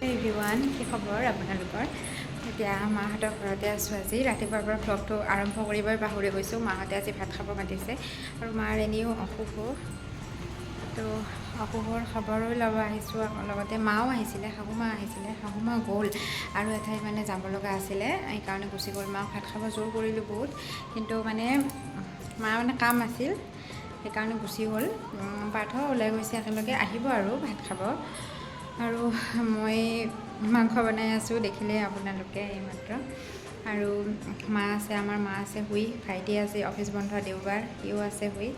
Everyone, কি খবৰ আপোনালোকৰ? এতিয়া মাহঁতৰ ঘৰতে আছোঁ আজি। ৰাতিপুৱাৰ পৰা ভ্লগটো আৰম্ভ কৰিবই পাহৰি গৈছোঁ। মাহঁতে আজি ভাত খাব মাতিছে আৰু মাৰ এনেও অসুখ। তো অসুখৰ খবৰো ল'ব আহিছোঁ, লগতে মাও আহিছিলে, শাহু মা আহিছিলে। শাহু মা গ'ল আৰু এঠাইত মানে যাব লগা আছিলে, সেইকাৰণে গুচি গ'ল। মাক ভাত খাব জোৰ কৰিলোঁ বহুত, কিন্তু মানে মাৰ মানে কাম আছিল, সেইকাৰণে গুচি গ'ল। পাৰ্থ ওলাই গৈছে, একেলগে আহিব আৰু ভাত খাব। আৰু মই মাংস বনাই আছোঁ, দেখিলেই আপোনালোকে এইমাত্ৰ। আৰু মা আছে, আমাৰ মা আছে শুই, ভাইটি আছে অফিচ বন্ধ দেওবাৰ, সিও আছে শুই।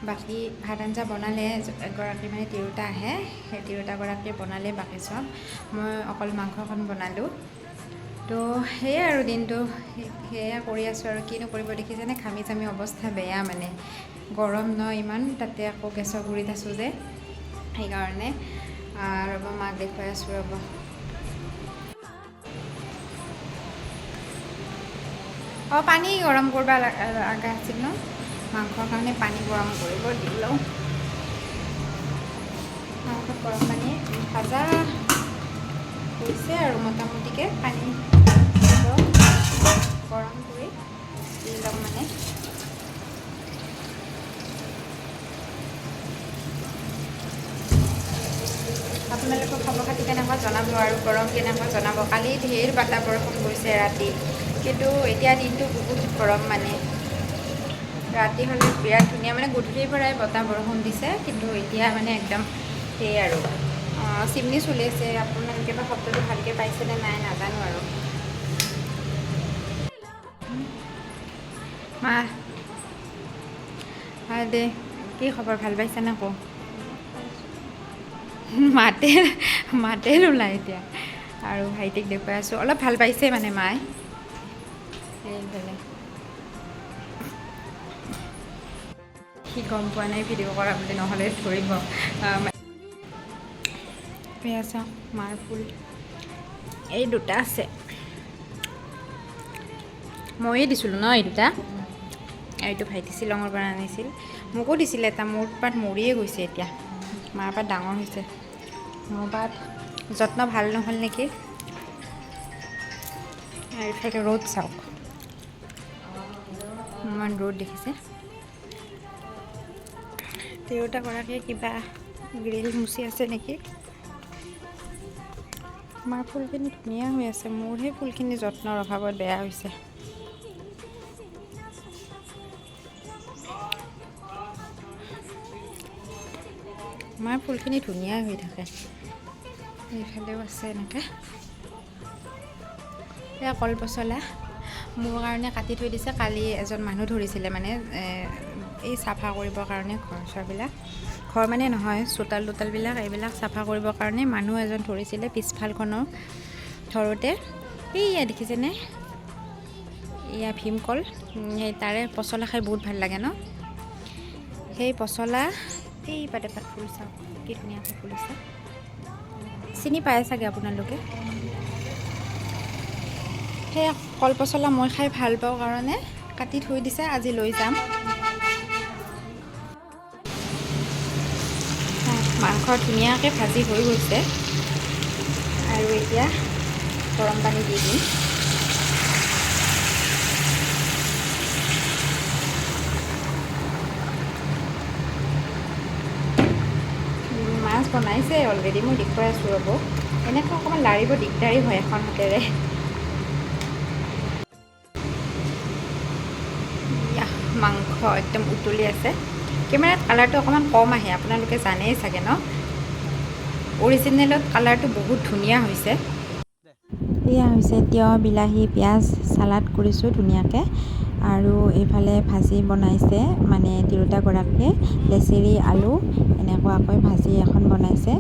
বাকী ভাত আঞ্জা বনালে, এগৰাকী মানে তিৰোতা আহে, সেই তিৰোতাগৰাকীয়ে বনালে বাকী চব। মই অকল মাংসকণ বনালোঁ। তো সেয়াই আৰু দিনটো সেয়া কৰি আছোঁ আৰু কিনো কৰিব। দেখিছেনে ঘামি চামি অৱস্থা বেয়া, মানে গৰম ন ইমান, তাতে আকৌ গেছৰ গুৰিত আছোঁ যে, সেইকাৰণে। ৰ'ব মাক দেখুৱাই আছোঁ ৰ'ব। পানী গৰম কৰিব লগা আছিল ন, মাংসৰ কাৰণে পানী গৰম কৰিব দি লওঁ। মাংসত গৰম পানী ভাজা হৈছে আৰু মোটামুটিকৈ, পানী গৰম কৰি দি লওঁ মানে। আপোনালোকৰ খবৰ খাতি কেনেকুৱা জনাব, আৰু গৰম কেনেকুৱা জনাব। কালি ঢেৰ বাটা বৰষুণ গৈছে ৰাতি, কিন্তু এতিয়া দিনটো বহুত গৰম মানে। ৰাতি হ'লে বিৰাট ধুনীয়া, মানে গধূলিৰ পৰাই বতাহ বৰষুণ দিছে, কিন্তু এতিয়া মানে একদম সেয়ে আৰু চিমনি চলি আছে। আপোনালোকে বা শব্দটো ভালকৈ পাইছেনে নাই নাজানো আৰু। মা হয় দে, কি খবৰ, ভাল পাইছেনে আকৌ? মাতে নোলায় এতিয়া। আৰু ভাইটিক দেখুৱাই আছোঁ, অলপ ভাল পাইছে মানে মায়ে। সেইফালে সি গম পোৱা নাই ভিডিঅ' কৰা বুলি, নহ'লে ধৰিব। এয়া চাওঁ মাৰ ফুল, এই দুটা আছে, ময়ে দিছিলোঁ ন এই দুটা। এইটো ভাইটি শ্বিলঙৰ পৰা আনিছিল, মোকো দিছিলে এটা, মোৰ পাত মৰিয়ে গৈছে এতিয়া। মাৰ পাত ডাঙৰ হৈছে, মোৰ পাত যত্ন ভাল নহ'ল নেকি। আৰু এইফালে ৰ'দ চাওক, ইমান ৰ'দ দেখিছে। তিৰোতাগৰাকীয়ে কিবা গ্ৰিল মুচি আছে নেকি। মাৰ ফুলখিনি ধুনীয়া হৈ আছে, মোৰহে ফুলখিনি যত্নৰ অভাৱত বেয়া হৈছে। মাৰ ফুলখিনি ধুনীয়া হৈ থাকে। এইফালেও আছে এনেকৈ। এয়া কলপচলা মোৰ কাৰণে কাটি থৈ দিছে। কালি এজন মানুহ ধৰিছিলে, মানে এই চাফা কৰিবৰ কাৰণে ঘৰ চৰবিলাক, ঘৰ মানে নহয়, চোতাল তোতালবিলাক এইবিলাক চাফা কৰিবৰ কাৰণে মানুহ এজন ধৰিছিলে। পিছফালখনৰ ধৰোঁতে এইয়া দেখিছেনে, এয়া ভীমকল, সেই তাৰে পচলা খাই বহুত ভাল লাগে ন। সেই পচলা এই পাত এপাত ফুল চাওক, কি ধুনীয়াকৈ ফুলিছে। চিনি পায় চাগে আপোনালোকে। সেই কলপচলা মই খাই ভাল পাওঁ কাৰণে কাটি থৈ দিছে, আজি লৈ যাম। মাংস ধুনীয়াকৈ ভাজি হৈ গৈছে, আৰু এতিয়া গৰম পানী দি দিম। মাছ বনাইছে অলৰেডি, মই দেখুৱাই আছোঁ ৰ'ব। এনেকৈ অকণমান লাৰিব দিগদাৰী হয় এখন হাতেৰে। মাংস একদম উতলি আছে। কেমেৰাত কালাৰটো অকণমান কম আহে, আপোনালোকে জানেই চাগে ন। অৰিজিনেলত কালাৰটো বহুত ধুনীয়া হৈছে। এয়া হৈছে তিয়ঁহ, বিলাহী, পিঁয়াজ চালাড কৰিছোঁ ধুনীয়াকৈ। আৰু এইফালে ভাজি বনাইছে, মানে তিৰোতাগৰাকীয়ে লেচেৰি আলু এনেকুৱাকৈ ভাজি এখন বনাইছে।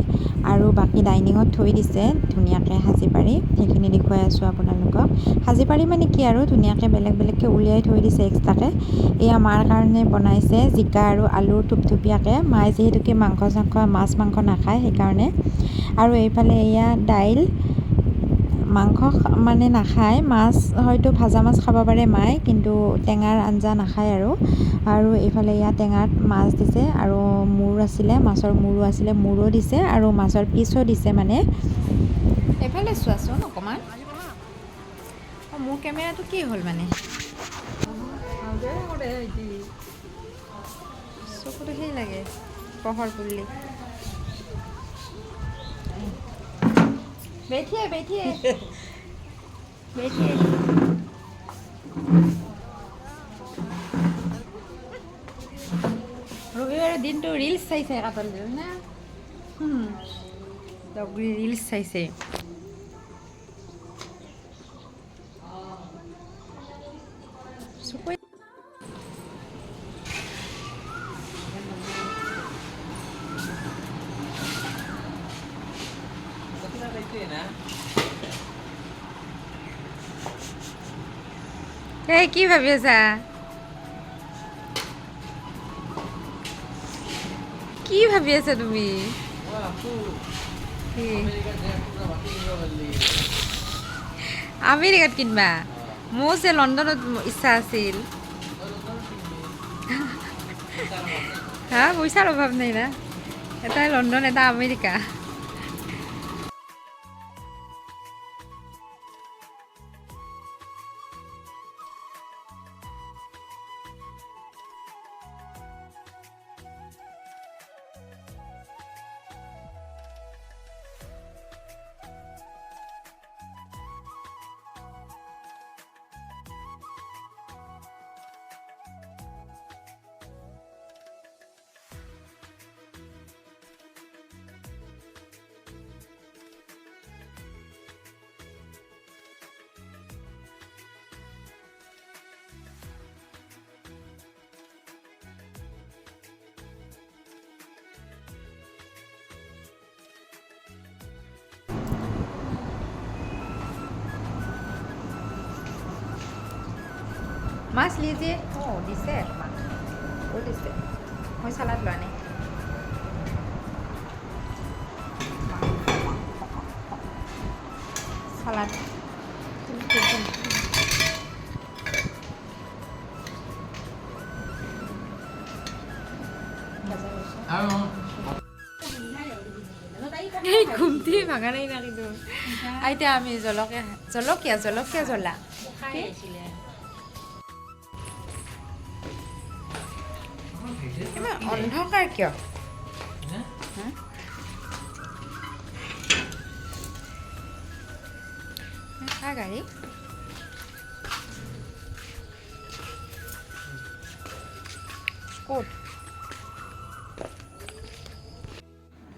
আৰু বাকী ডাইনিঙত থৈ দিছে ধুনীয়াকৈ সাজি পাৰি, সেইখিনি দেখুৱাই আছোঁ আপোনালোকক। সাজি পাৰি মানে কি আৰু, ধুনীয়াকৈ বেলেগ বেলেগকৈ উলিয়াই থৈ দিছে এক্সট্ৰাকৈ। এয়া মাৰ কাৰণে বনাইছে জিকা আৰু আলু থুপথুপীয়াকৈ, মায়ে যিহেতুকে মাছ মাংস নাখায় সেইকাৰণে। আৰু এইফালে এয়া দাইল, মাংস মানে নাখায়, মাছ হয়তো ভাজা মাছ খাব পাৰে মায়ে, কিন্তু টেঙাৰ আঞ্জা নাখায় আৰু। আৰু এইফালে এয়া টেঙাত মাছ দিছে, আৰু মূৰ আছিলে, মাছৰ মূৰো আছিলে, মূৰো দিছে, আৰু মাছৰ পিচো দিছে মানে। এইফালে চোৱাচোন অকণমান। অঁ মোৰ কেমেৰাটো কি হ'ল মানে চকুটো সেই লাগে পোহৰ পৰিলে। बैठिए बैठिए बैठिए। ৰবিবাৰৰ দিনটো ৰিলচ চাইছে কাটল না ডগৰি ৰিলচ চাইছে। চকুৱে এই কি ভাবি আছা? কি ভাবি আছা তুমি? আমেৰিকাত কিনবা? মোৰ যে লণ্ডনত ইচ্ছা আছিল। হা পইচাৰ অভাৱ নাই না, এটা লণ্ডন এটা আমেৰিকা। মাছ লিজিয়ে অঁ দিছে তোমাক ক'ত দিছে? মই চালাড লোৱা নাই। চালাড ঘুমটি ভাঙা নাই না কিন্তু এতিয়া আমি জলকীয়া জলকীয়া জলকীয়া জ্বলা ইমান অন্ধকাৰ কিয়? কাৰ গাড়ী? ক'ত?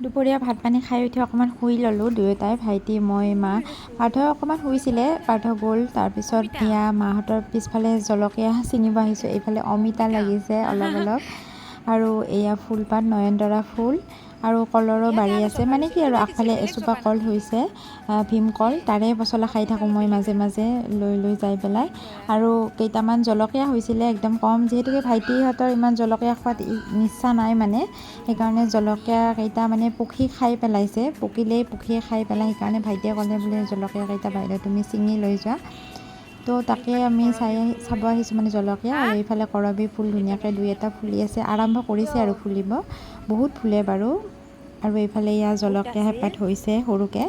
দুপৰীয়া ভাত পানী খাই উঠি অকণমান শুই ল'লোঁ দুয়োটাই, ভাইটি মই মা। পাৰ্থই অকণমান শুইছিলে, পাৰ্থ গ'ল। তাৰপিছত এয়া মাহঁতৰ পিছফালে জলকীয়া ছিঙিব আহিছোঁ। এইফালে অমিতা লাগিছে অলপ অলপ, আৰু এয়া ফুলপাত নয়নতৰা ফুল, আৰু কলৰো বাৰী আছে। মানে কি আৰু আগফালে এচোপা কল হৈছে, ভীমকল, তাৰে পচলা খাই থাকোঁ মই মাজে মাজে লৈ লৈ যাই পেলাই। আৰু কেইটামান জলকীয়া হৈছিলে একদম কম, যিহেতুকে ভাইটিহঁতৰ ইমান জলকীয়া খোৱাত নিচ্ছা নাই মানে, সেইকাৰণে জলকীয়া কেইটা মানে পক্ষী খাই পেলাইছে, পকিলেই পক্ষীয়ে খাই পেলাই। সেইকাৰণে ভাইটিয়ে ক'লে বোলে জলকীয়া কেইটা বাইদেউ তুমি ছিঙি লৈ যোৱা। তো তাকে আমি চাব আহিছোঁ মানে জলকীয়া। আৰু এইফালে কৰবী ফুল ধুনীয়াকৈ দুই এটা ফুলি আছে, আৰম্ভ কৰিছে আৰু ফুলিব, বহুত ফুলে বাৰু। আৰু এইফালে ইয়াৰ জলকীয়া হেপাত হৈছে সৰুকৈ।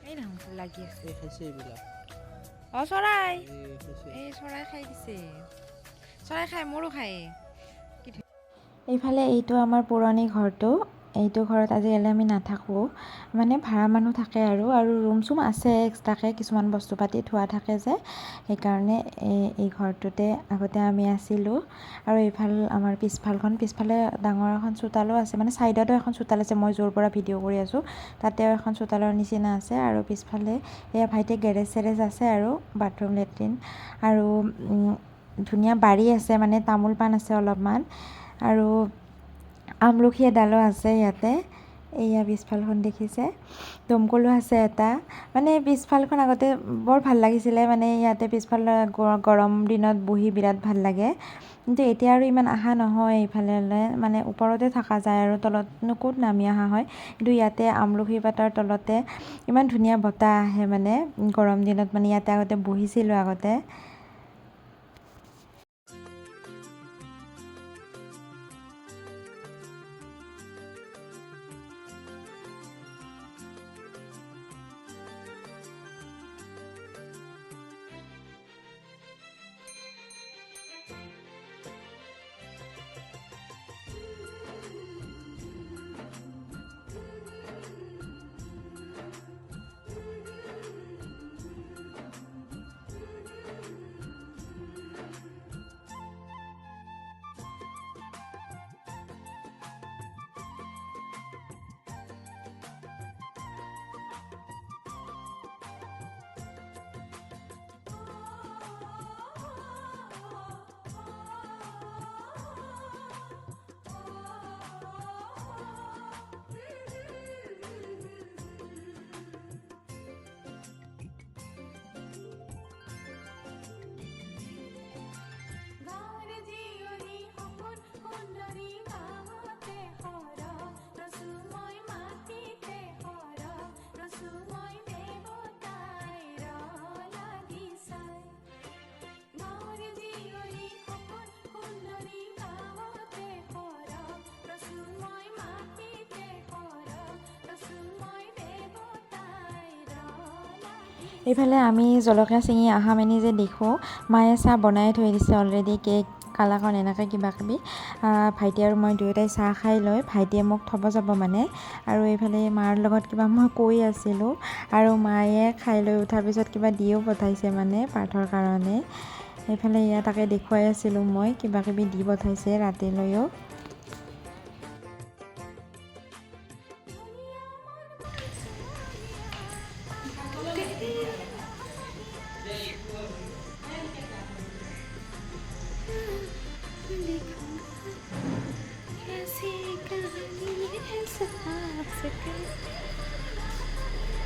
এই নহয় ফুল লাগি আছে অঁ চৰাই, এই চৰাই খাই দিছে, চৰাই খাই মোৰো খায়। এইফালে এইটো আমাৰ পুৰণি ঘৰটো, এইটো ঘৰত আজিকালি আমি নাথাকোঁ, মানে ভাড়া মানুহ থাকে আৰু ৰুম চুম আছে এক্সট্ৰাকৈ, কিছুমান বস্তু পাতি থোৱা থাকে যে, সেইকাৰণে এই ঘৰটোতে আগতে আমি আছিলোঁ। আৰু এইফাল আমাৰ পিছফালে ডাঙৰ এখন চোতালো আছে, মানে ছাইডতো এখন চোতাল আছে, মই য'ৰ পৰা ভিডিঅ' কৰি আছোঁ তাতেও এখন চোতালৰ নিচিনা আছে। আৰু পিছফালে এয়া ভাইটিৰ গেৰেজ চেৰেজ আছে, আৰু বাথৰুম লেট্ৰিন, আৰু ধুনীয়া বাৰী আছে, মানে তামোল পাণ আছে অলপমান, আৰু আমলখি এডালো আছে ইয়াতে। এইয়া পিছফালখন দেখিছে, দমকলো আছে এটা। মানে পিছফালখন আগতে বৰ ভাল লাগিছিলে, মানে ইয়াতে পিছফালে গৰম দিনত বহি বিৰাট ভাল লাগে। কিন্তু এতিয়া আৰু ইমান অহা নহয় এইফালে, মানে ওপৰতে থকা যায় আৰু তলতনো ক'ত নামি অহা হয়। কিন্তু ইয়াতে আমলখি পাতৰ তলতে ইমান ধুনীয়া বতাহ আহে, মানে গৰম দিনত, মানে ইয়াতে আগতে বহিছিলোঁ আগতে। এইফালে আমি জলকীয়া ছিঙি অহা মানি যে দেখোঁ মায়ে চাহ বনাই থৈ দিছে অলৰেডি, কেক কালাকন এনেকৈ কিবা কিবি। ভাইটি আৰু মই দুয়োটাই চাহ খাই লৈ ভাইটিয়ে মোক থ'ব যাব মানে, আৰু এইফালে মাৰ লগত কিবা মই কৈ আছিলোঁ আৰু মায়ে খাই লৈ উঠাৰ পিছত কিবা দিও পঠাইছে মানে পাৰ্থৰ কাৰণে। এইফালে তাকে দেখুৱাই আছিলোঁ মই, কিবা কিবি দি পঠাইছে ৰাতিলৈও।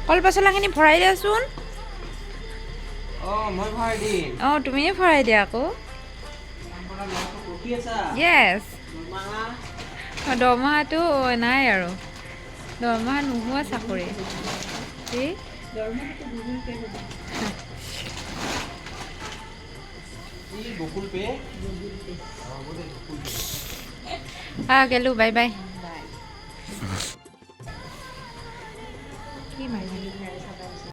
কল পচলাখিনি ভৰাই দিয়াচোন। মই ভৰাই দিম। তুমিয়ে ভৰাই দিয়া আকৌ। য়েছ। দৰমহাটো নাই আৰু, দৰমহা নোহোৱা চাকৰি। কি গেলো, বাই বাই।